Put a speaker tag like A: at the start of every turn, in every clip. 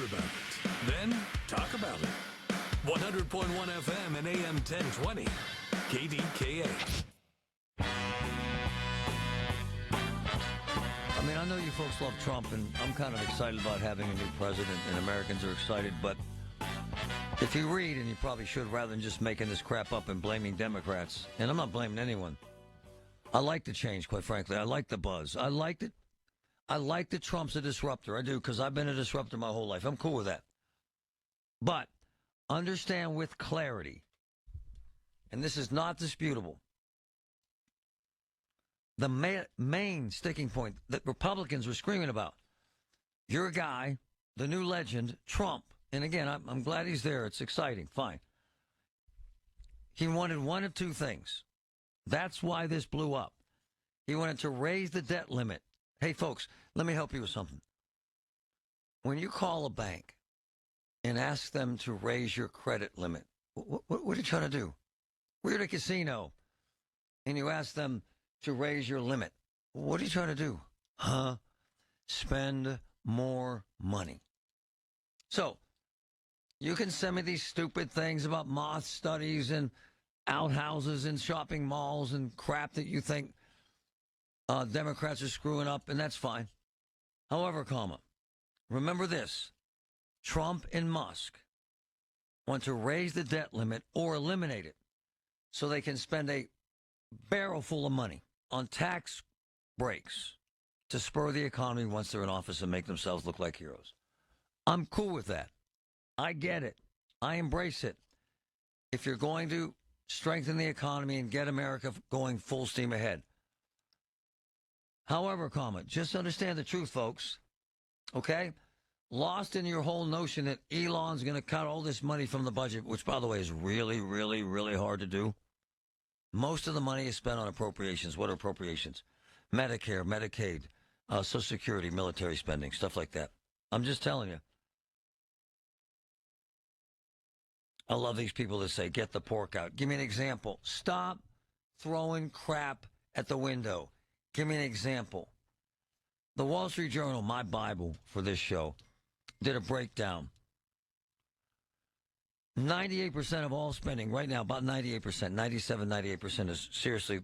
A: about it. Then talk about it. 100.1 FM and AM 1020. KDKA.
B: I mean, I know you folks love Trump, and I'm kind of excited about having a new president, and Americans are excited, but if you read, and you probably should, rather than just making this crap up and blaming Democrats, and I'm not blaming anyone, I like the change, quite frankly. I like the buzz. I liked it. I like that Trump's a disruptor. I do, because I've been a disruptor my whole life. I'm cool with that. But understand with clarity, and this is not disputable, the main sticking point that Republicans were screaming about, your guy, the new legend, Trump, and again, I'm glad he's there. It's exciting. Fine. He wanted one of two things. That's why this blew up. He wanted to raise the debt limit. Hey, folks, let me help you with something. When you call a bank and ask them to raise your credit limit, what are you trying to do? We're at a casino, and you ask them to raise your limit. What are you trying to do? Spend more money. So, you can send me these stupid things about moth studies and outhouses and shopping malls and crap that you think Democrats are screwing up, and that's fine. However, remember this. Trump and Musk want to raise the debt limit or eliminate it so they can spend a barrel full of money on tax breaks to spur the economy once they're in office and make themselves look like heroes. I'm cool with that. I get it. I embrace it. If you're going to strengthen the economy and get America going full steam ahead. However, just understand the truth, folks. Okay? Lost in your whole notion that Elon's going to cut all this money from the budget, which, by the way, is really, really, really hard to do. Most of the money is spent on appropriations. What are appropriations? Medicare, Medicaid, Social Security, military spending, stuff like that. I'm just telling you. I love these people that say, get the pork out. Give me an example. Stop throwing crap at the window. Give me an example. The Wall Street Journal, my Bible for this show, did a breakdown. 98% of all spending right now, about 98%, 97, 98% is seriously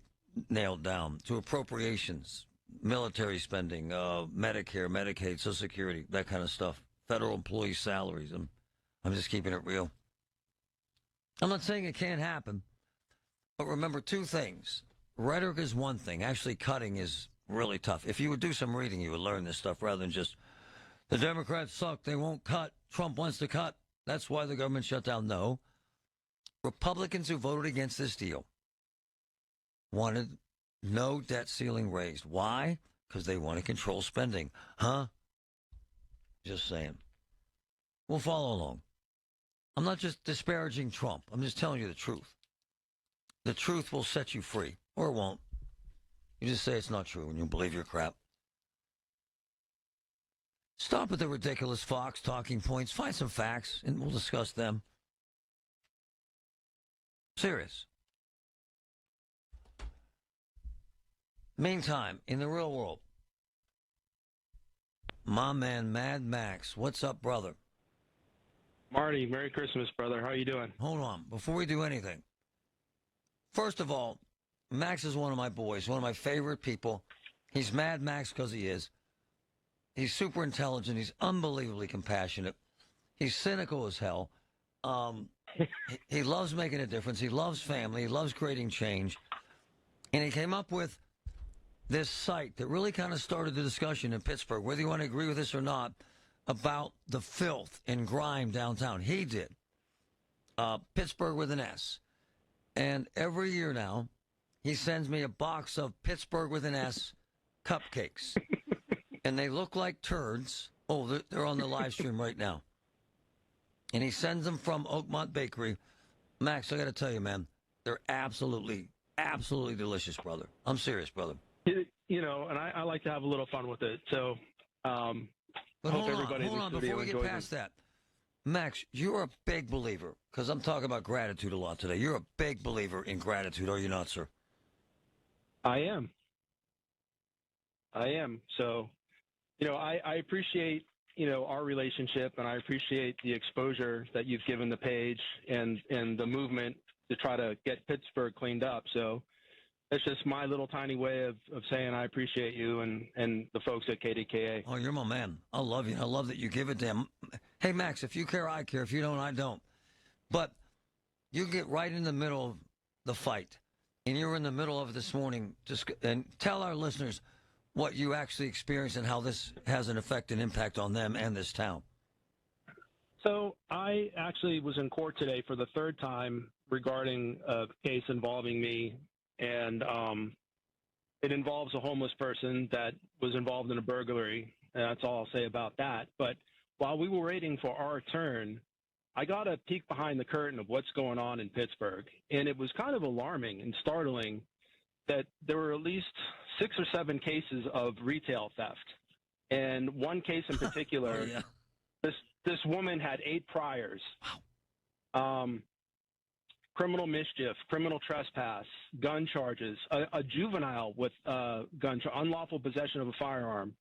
B: nailed down to appropriations, military spending, Medicare, Medicaid, Social Security, that kind of stuff, federal employee salaries. I'm just keeping it real. I'm not saying it can't happen, but remember two things. Rhetoric is one thing. Actually cutting is really tough. If you would do some reading, you would learn this stuff rather than just, the Democrats suck, they won't cut, Trump wants to cut, that's why the government shut down. No. Republicans who voted against this deal wanted no debt ceiling raised. Why? Because they want to control spending. Just saying. We'll follow along. I'm not just disparaging Trump. I'm just telling you the truth. The truth will set you free, or it won't. You just say it's not true and you believe your crap. Stop with the ridiculous Fox talking points. Find some facts, and we'll discuss them. Serious. Meantime, in the real world, my man Mad Max, what's up, brother?
C: Marty, Merry Christmas, brother. How you doing?
B: Hold on. Before we do anything, first of all, Max is one of my boys, one of my favorite people. He's Mad Max because he is. He's super intelligent. He's unbelievably compassionate. He's cynical as hell. He loves making a difference. He loves family. He loves creating change. And he came up with this site that really kind of started the discussion in Pittsburgh, whether you want to agree with this or not, about the filth and grime downtown. He did. Pittsburgh with an S. And every year now, he sends me a box of Pittsburgh with an S cupcakes. And they look like turds. Oh, they're on the live stream right now. And he sends them from Oakmont Bakery. Max, I got to tell you, man, they're absolutely, absolutely delicious, brother. I'm serious, brother.
C: You know, and I like to have a little fun with it. So,
B: but hold on, before we get past that. Max, you're a big believer, because I'm talking about gratitude a lot today. You're a big believer in gratitude, are you not, sir?
C: I am. So, you know, I appreciate our relationship, and I appreciate the exposure that you've given the page and the movement to try to get Pittsburgh cleaned up. So it's just my little tiny way of saying I appreciate you and the folks at KDKA.
B: Oh, you're my man. I love you. I love that you give it to him. Hey, Max, if you care, I care. If you don't, I don't. But you get right in the middle of the fight, and you're in the middle of it this morning. And tell our listeners what you actually experienced and how this has an effect and impact on them and this town.
C: So I actually was in court today for the third time regarding a case involving me, and it involves a homeless person that was involved in a burglary. And that's all I'll say about that. But while we were waiting for our turn, I got a peek behind the curtain of what's going on in Pittsburgh, and it was kind of alarming and startling that there were at least 6 or 7 cases of retail theft. And one case in particular,
B: Oh, yeah.
C: this woman had 8 priors. Criminal mischief, criminal trespass, gun charges, a juvenile with unlawful possession of a firearm.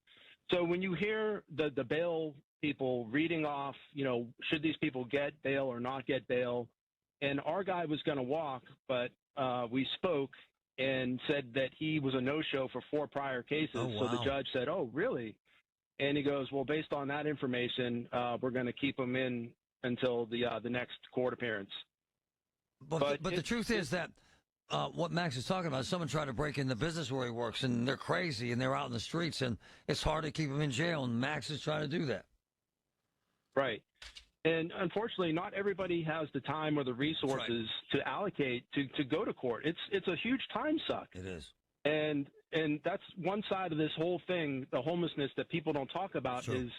C: So when you hear the bail people reading off, should these people get bail or not get bail, and our guy was going to walk, but we spoke and said that he was a no-show for 4 prior cases.
B: Oh,
C: So the
B: wow.
C: judge said, "Oh, really?" And he goes, "Well, based on that information, we're going to keep him in until the next court appearance."
B: But the truth is that what Max is talking about, someone tried to break in the business where he works, and they're crazy, and they're out in the streets, and it's hard to keep them in jail, and Max is trying to do that.
C: Right. And unfortunately, not everybody has the time or the resources to allocate to go to court. It's a huge time suck.
B: It is.
C: And that's one side of this whole thing, the homelessness that people don't talk about.
B: Sure.
C: Is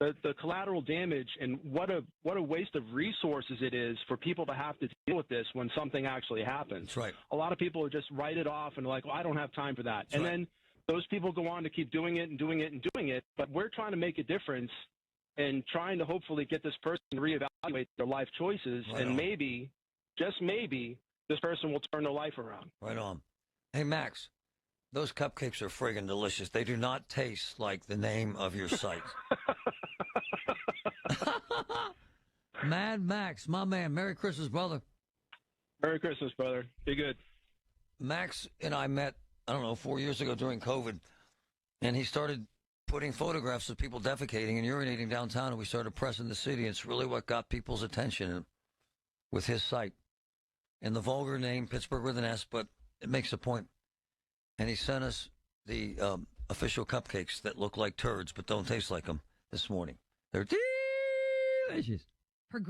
C: the collateral damage, and what a waste of resources it is for people to have to deal with this when something actually happens.
B: That's right.
C: A lot of people just write it off and are like, well, I don't have time for that. And then those people go on to keep doing it and doing it and doing it. But we're trying to make a difference and trying to hopefully get this person to reevaluate their life choices.
B: Right
C: and
B: on.
C: maybe, just maybe, this person will turn their life around.
B: Right on. Hey, Max, those cupcakes are friggin' delicious. They do not taste like the name of your site. Mad Max, my man. Merry Christmas, brother.
C: Merry Christmas, brother. Be good.
B: Max and I met, 4 years ago during COVID, and he started putting photographs of people defecating and urinating downtown, and we started pressing the city. It's really what got people's attention with his site. And the vulgar name, Pittsburgh with an S, but it makes a point. And he sent us the official cupcakes that look like turds but don't taste like them this morning. They're delicious.